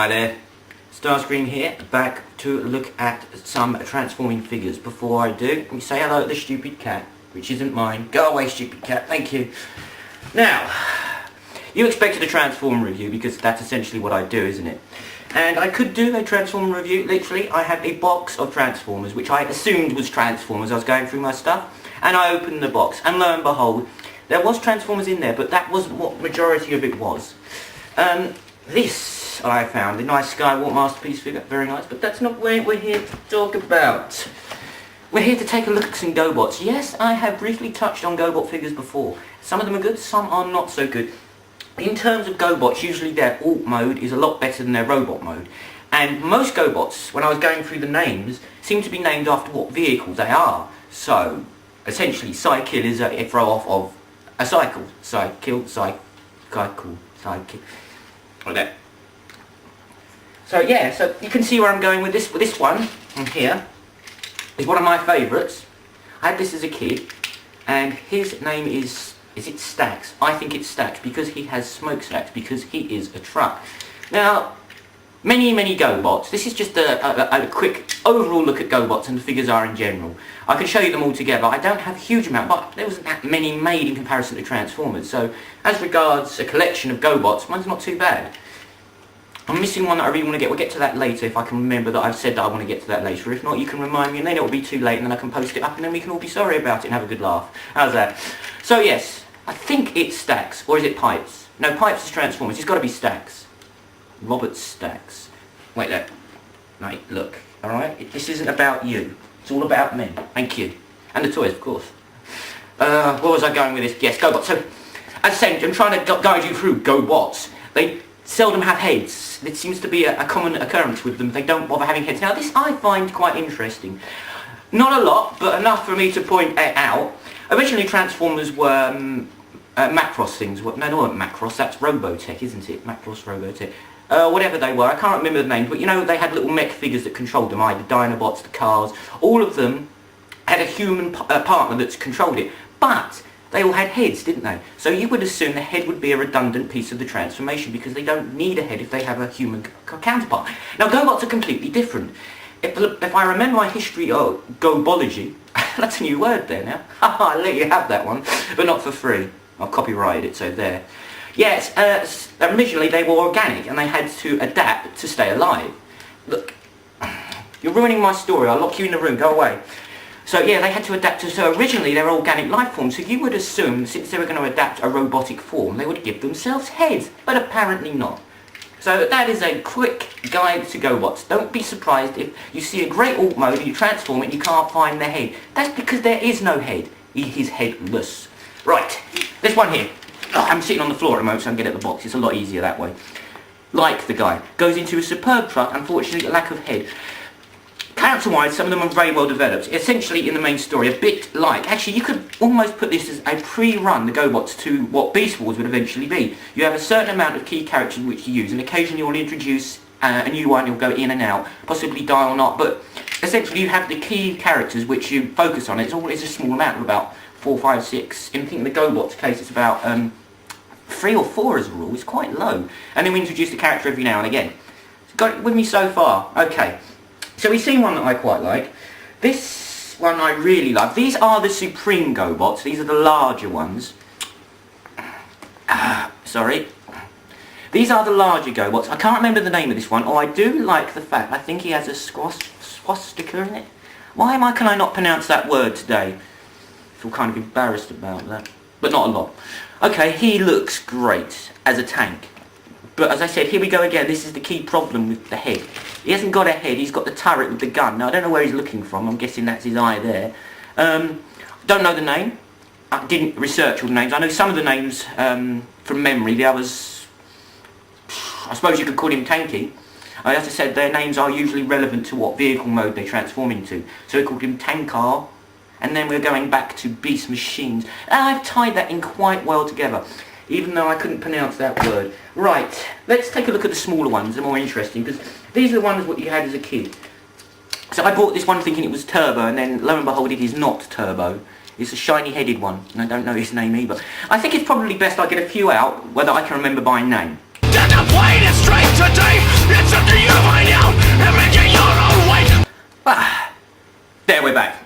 Hi there, Starscream here, back to look at some transforming figures. Before I do, let me say hello to the stupid cat, which isn't mine. Go away, stupid cat, thank you. Now, you expected a Transformer review because that's essentially what I do, isn't it? And I could do a Transformer review. Literally, I had a box of Transformers, which I assumed was Transformers. I was going through my stuff, and I opened the box, and lo and behold, there was Transformers in there, but that wasn't what majority of it was. This I found, a nice Skywalk Masterpiece figure, very nice, but that's not what we're here to talk about. We're here to take a look at some Gobots. Yes, I have briefly touched on Gobot figures before. Some of them are good, some are not so good. In terms of Gobots, usually their alt mode is a lot better than their robot mode. And most Gobots, when I was going through the names, seem to be named after what vehicle they are. So, essentially, Cycle is a throw off of a cycle. Cycle. Like that. So yeah, so you can see where I'm going with this. This one here is one of my favourites. I had this as a kid, and his name is it Stacks? I think it's Stacks because he has smokestacks, because he is a truck. Now, many Gobots. This is just a quick overall look at Gobots and the figures are in general. I can show you them all together. I don't have a huge amount, but there wasn't that many made in comparison to Transformers. So, as regards a collection of Gobots, mine's not too bad. I'm missing one that I really want to get. We'll get to that later if I can remember that I've said that I want to get to that later. If not, you can remind me and then it'll be too late and then I can post it up and then we can all be sorry about it and have a good laugh. How's that? So yes, I think it's Stacks. Or is it Pipes? No, Pipes is Transformers. It's got to be Stacks. Robert Stacks. Wait there. Right, look. Alright? This isn't about you. It's all about me. Thank you. And the toys, of course. Where was I going with this? Yes, Gobots. So, as I said, I'm trying to guide you through Gobots. They seldom have heads. It seems to be a common occurrence with them. They don't bother having heads. Now, this I find quite interesting. Not a lot, but enough for me to point it out. Originally, Transformers were Macross things. No, they weren't Macross. That's Robotech, isn't it? Macross, Robotech. Whatever they were, I can't remember the names, but you know they had little mech figures that controlled them, the Dinobots, the cars, all of them had a human partner that's controlled it, but they all had heads, didn't they? So you would assume the head would be a redundant piece of the transformation because they don't need a head if they have a human counterpart. Now Gobots are completely different. If I remember my history of Gobology, that's a new word there now, I'll let you have that one, but not for free. I've copyrighted it, so there. Yes, originally they were organic and they had to adapt to stay alive. Look, you're ruining my story, I'll lock you in the room, go away. So yeah, they had to adapt to, so originally they were organic life forms, so you would assume since they were going to adapt a robotic form, they would give themselves heads, but apparently not. So that is a quick guide to Gobots. Don't be surprised if you see a great alt mode and you transform it and you can't find the head. That's because there is no head. He is headless. Right, this one here. I'm sitting on the floor at the moment so I can get at the box. It's a lot easier that way. Like the guy. Goes into a superb truck, unfortunately a lack of head. Character-wise, some of them are very well developed. Essentially in the main story, a bit like... Actually, you could almost put this as a pre-run, the Gobots, to what Beast Wars would eventually be. You have a certain amount of key characters which you use, and occasionally you'll introduce a new one, you'll go in and out, possibly die or not, but essentially you have the key characters which you focus on. It's always a small amount of about 4, 5, 6. In I think the Gobots case it's about 3 or 4 as a rule. It's quite low. And then we introduce the character every now and again. So got it with me so far? Okay. So we've seen one that I quite like. This one I really love. These are the Supreme Gobots. These are the larger ones. Sorry. These are the larger Gobots. I can't remember the name of this one. Oh, I do like the fact, I think he has a swastika in it. Why can I not pronounce that word today? I feel kind of embarrassed about that. But not a lot. Okay, he looks great as a tank. But as I said, here we go again. This is the key problem with the head. He hasn't got a head, he's got the turret with the gun. Now, I don't know where he's looking from. I'm guessing that's his eye there. Don't know the name. I didn't research all the names. I know some of the names from memory. The others, I suppose you could call him Tanky. As I said, their names are usually relevant to what vehicle mode they transform into. So we called him Tankar. And then we're going back to Beast Machines. I've tied that in quite well together, even though I couldn't pronounce that word. Right, let's take a look at the smaller ones. They're more interesting, because these are the ones what you had as a kid. So I bought this one thinking it was Turbo, and then lo and behold it is not Turbo. It's a shiny-headed one, and I don't know his name either. I think it's probably best I get a few out, whether I can remember by name. Then I played it straight today. It's up to you to find out and make it your own way. Ah, there we're back.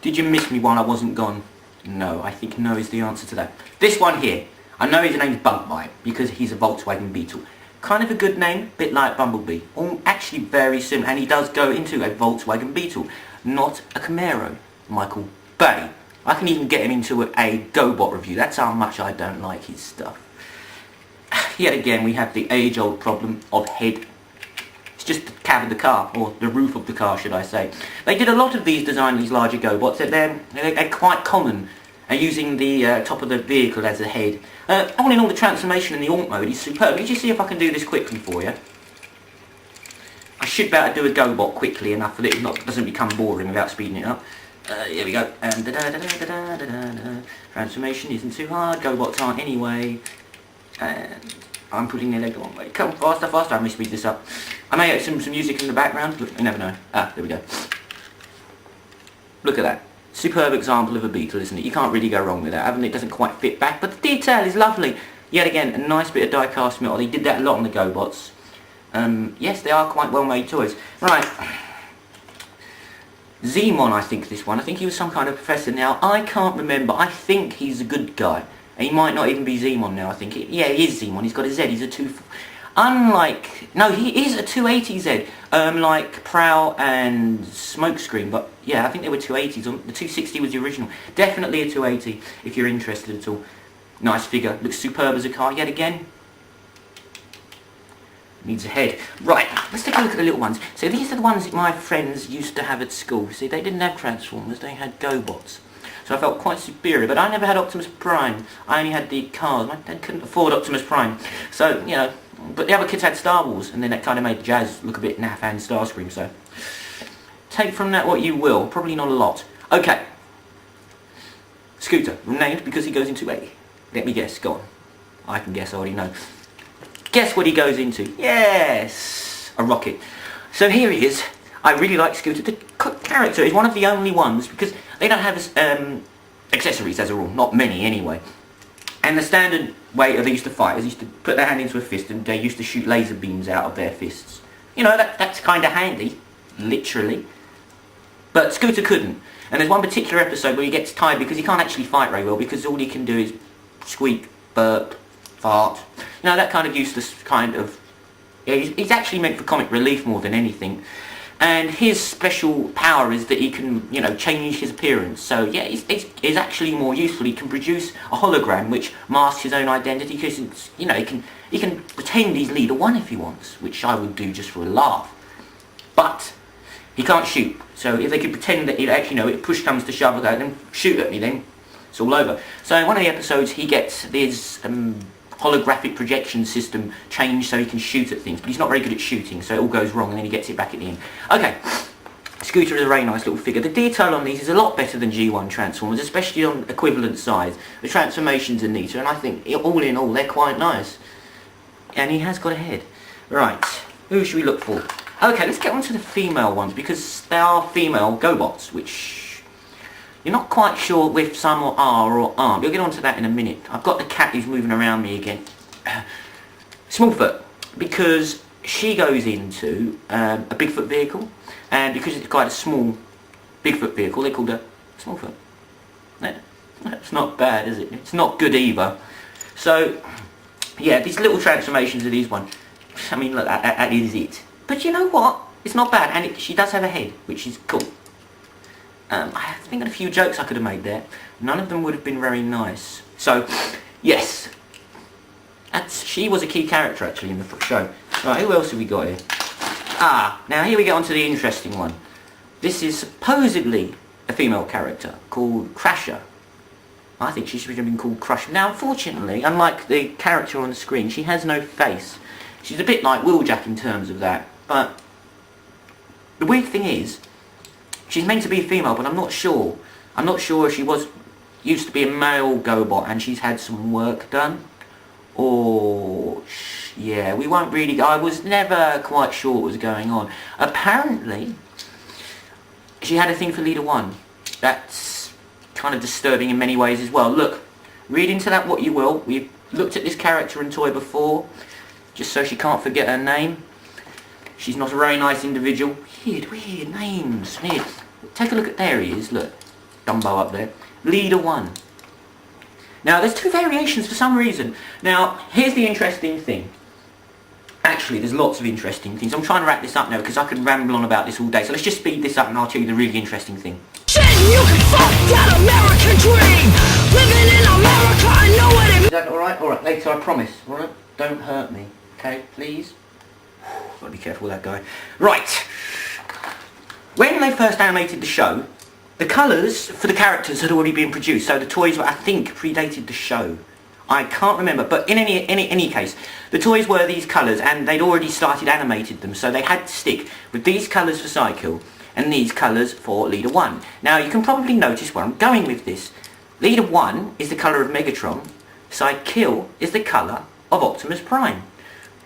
Did you miss me while I wasn't gone? No, I think no is the answer to that. This one here, I know his name's Bugbite because he's a Volkswagen Beetle. Kind of a good name, bit like Bumblebee. Actually very similar, and he does go into a Volkswagen Beetle, not a Camaro. Michael Bay. I can even get him into a Gobot review. That's how much I don't like his stuff. Yet again, we have the age-old problem of head. It's just the cab of the car, or the roof of the car, should I say. They did a lot of these design these larger Gobots. They're quite common, using the top of the vehicle as a head. All in all, the transformation in the Alt mode is superb. Let me just see if I can do this quickly for you. I should be able to do a Gobot quickly enough that it doesn't become boring without speeding it up. Here we go. Transformation isn't too hard. Gobots aren't anyway. And I'm putting their leg the wrong way. Come on, faster, faster. I may speed this up. I may have some music in the background, but you never know. Ah, there we go. Look at that. Superb example of a Beetle, isn't it? You can't really go wrong with that. Even it doesn't quite fit back, but the detail is lovely. Yet again, a nice bit of die-cast metal. They did that a lot on the Gobots. Yes, they are quite well-made toys. Right. Zemon, I think this one. I think he was some kind of professor. Now, I can't remember. I think he's a good guy. He might not even be Zemon now, I think. Yeah, he is Zemon. He's got a Z. He's a 2... Unlike... No, he is a 280Z. Like Prowl and Smokescreen. But, yeah, I think they were 280s. The 260 was the original. Definitely a 280, if you're interested at all. Nice figure. Looks superb as a car yet again. Needs a head. Right, let's take a look at the little ones. So these are the ones that my friends used to have at school. See, they didn't have Transformers. They had Gobots. So I felt quite superior, but I never had Optimus Prime. I only had the cars. My dad couldn't afford Optimus Prime. So, you know, but the other kids had Star Wars, and then that kind of made Jazz look a bit naff and Starscream, so. Take from that what you will. Probably not a lot. Okay. Scooter, named because he goes into a... Let me guess, go on. I can guess, I already know. Guess what he goes into? Yes! A rocket. So here he is. I really like Scooter. The character is one of the only ones, because they don't have accessories as a rule, not many anyway. And the standard way they used to fight is used to put their hand into a fist and they used to shoot laser beams out of their fists. You know, that's kind of handy, literally. But Scooter couldn't. And there's one particular episode where he gets tired because he can't actually fight very well because all he can do is squeak, burp, fart. You know, that kind of useless kind of... Yeah, he's actually meant for comic relief more than anything. And his special power is that he can, you know, change his appearance. So yeah, he's actually more useful. He can produce a hologram which masks his own identity because, you know, he can pretend he's Leader 1 if he wants, which I would do just for a laugh. But he can't shoot. So if they could pretend that it actually, you know, if push comes to shove, then shoot at me, then it's all over. So in one of the episodes, he gets this holographic projection system changed so he can shoot at things, but he's not very good at shooting, so it all goes wrong and then he gets it back at the end. Okay, Scooter is a very nice little figure. The detail on these is a lot better than G1 Transformers, especially on equivalent size. The transformations are neater, and I think all in all they're quite nice. And he has got a head. Right, who should we look for? Okay, let's get on to the female ones, because they are female Gobots, which you're not quite sure if some are or aren't. We'll get on to that in a minute. I've got the cat who's moving around me again. Smallfoot, because she goes into a Bigfoot vehicle, and because it's quite a small Bigfoot vehicle, they called her Smallfoot. That's not bad, is it? It's not good either. So, yeah, these little transformations of these ones, I mean, look, that is it. But you know what? It's not bad, and she does have a head, which is cool. I think of a few jokes I could have made there. None of them would have been very nice. So, yes. She was a key character, actually, in the show. Right, who else have we got here? Now here we get on to the interesting one. This is supposedly a female character called Crasher. I think she should have been called Crusher. Now, unfortunately, unlike the character on the screen, she has no face. She's a bit like Wheeljack in terms of that. But the weird thing is, she's meant to be a female, but I'm not sure. I'm not sure if she used to be a male Gobot and she's had some work done. Or, yeah, we won't really... I was never quite sure what was going on. Apparently, she had a thing for Leader 1. That's kind of disturbing in many ways as well. Look, read into that what you will. We've looked at this character and toy before, just so she can't forget her name. She's not a very nice individual. Weird names. Weird. Take a look at, there he is, look. Dumbo up there. Leader 1. Now, there's 2 variations for some reason. Now, here's the interesting thing. Actually, there's lots of interesting things. I'm trying to wrap this up now because I could ramble on about this all day. So let's just speed this up and I'll tell you the really interesting thing. Shit, you can fuck that American dream. Living in America, I know what it means. Is that alright? Alright, later, I promise. Alright? Don't hurt me. Okay, please? Gotta be careful with that guy. Right. When they first animated the show, the colours for the characters had already been produced. So the toys were, I think, predated the show. I can't remember, but in any case, the toys were these colours and they'd already started animated them, so they had to stick with these colours for Cycle and these colours for Leader 1. Now you can probably notice where I'm going with this. Leader 1 is the colour of Megatron, Cycle is the colour of Optimus Prime.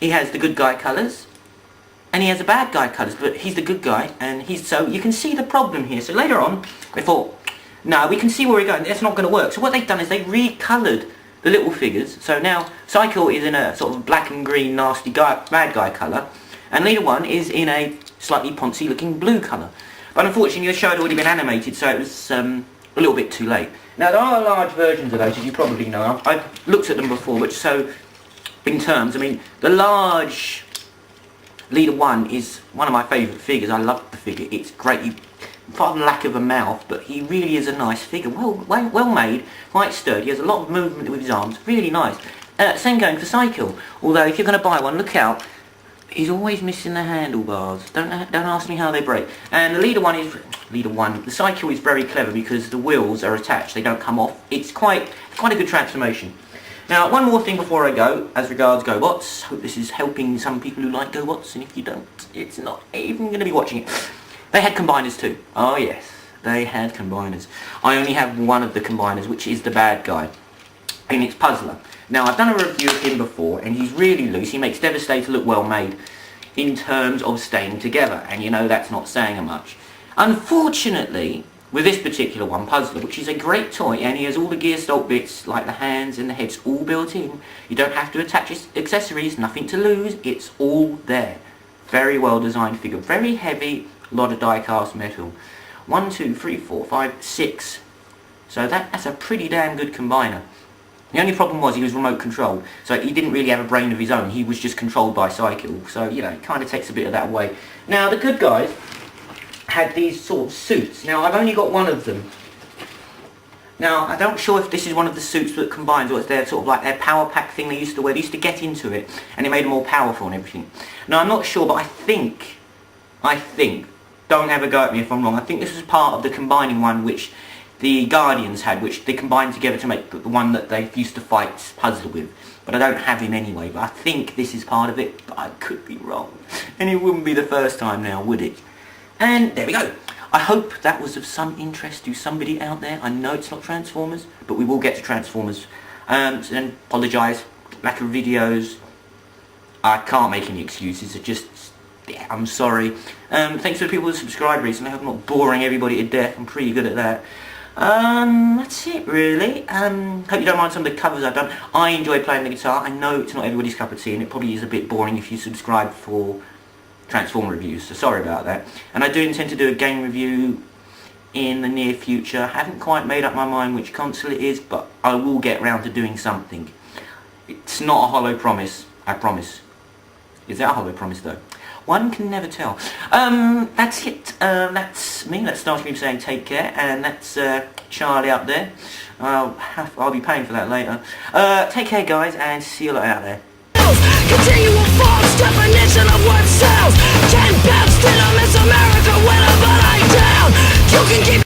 He has the good guy colours and he has the bad guy colours, but he's the good guy, and so you can see the problem here. So later on, they thought, no, we can see where we're going, that's not going to work. So what they've done is they recoloured the little figures. So now Cycle is in a sort of black and green nasty bad guy colour, and Leader 1 is in a slightly poncy looking blue colour. But unfortunately the show had already been animated, so it was a little bit too late. Now there are large versions of those, as you probably know. I've looked at them before, but so in terms, I mean, the large Leader 1 is one of my favourite figures. I love the figure, it's great. Pardon lack of a mouth, but he really is a nice figure. Well made, quite sturdy, has a lot of movement with his arms, really nice. Same going for Cycle, although if you're going to buy one, look out, he's always missing the handlebars. Don't ask me how they break. And the the Cycle is very clever because the wheels are attached, they don't come off. It's quite a good transformation. Now, one more thing before I go, as regards Gobots. Hope this is helping some people who like Gobots, and if you don't, it's not even going to be watching it. They had combiners too. Oh yes, they had combiners. I only have one of the combiners, which is the bad guy, and it's Puzzler. Now I've done a review of him before, and he's really loose. He makes Devastator look well made in terms of staying together, and you know that's not saying much. Unfortunately, with this particular one, Puzzler, which is a great toy, and he has all the gear stock bits, like the hands and the heads, all built in. You don't have to attach accessories, nothing to lose, it's all there. Very well designed figure, very heavy. A lot of die-cast metal. 1, 2, 3, 4, 5, 6. So that's a pretty damn good combiner. The only problem was he was remote controlled, so he didn't really have a brain of his own. He was just controlled by Cycle, so you know, it kind of takes a bit of that away. Now the good guys had these sort of suits. Now I've only got one of them. Now I'm not sure if this is one of the suits that combines, or it's their sort of like their power pack thing they used to wear. They used to get into it, and it made them more powerful and everything. Now I'm not sure, but I think, don't ever go at me if I'm wrong, I think this was part of the combining one which the Guardians had, which they combined together to make the one that they used to fight Puzzler with. But I don't have him anyway, but I think this is part of it, but I could be wrong. And it wouldn't be the first time now, would it? And there we go. I hope that was of some interest to somebody out there. I know it's not Transformers, but we will get to Transformers. And apologise, lack of videos. I can't make any excuses, it just... yeah, I'm sorry. Thanks for the people who subscribe recently. I hope I'm not boring everybody to death. I'm pretty good at that. That's it really. Hope you don't mind some of the covers I've done. I enjoy playing the guitar. I know it's not everybody's cup of tea, and it probably is a bit boring if you subscribe for Transformer reviews, so sorry about that. And I do intend to do a game review in the near future. I haven't quite made up my mind which console it is, but I will get round to doing something. It's not a hollow promise, I promise. Is that a hollow promise though? One can never tell. That's it. That's me. That's starting me saying take care, and that's Charlie up there. I'll be paying for that later. Take care, guys, and see you later out there. Continual false definition of what sells. 10 pounds still I miss America whenever I down. You can keep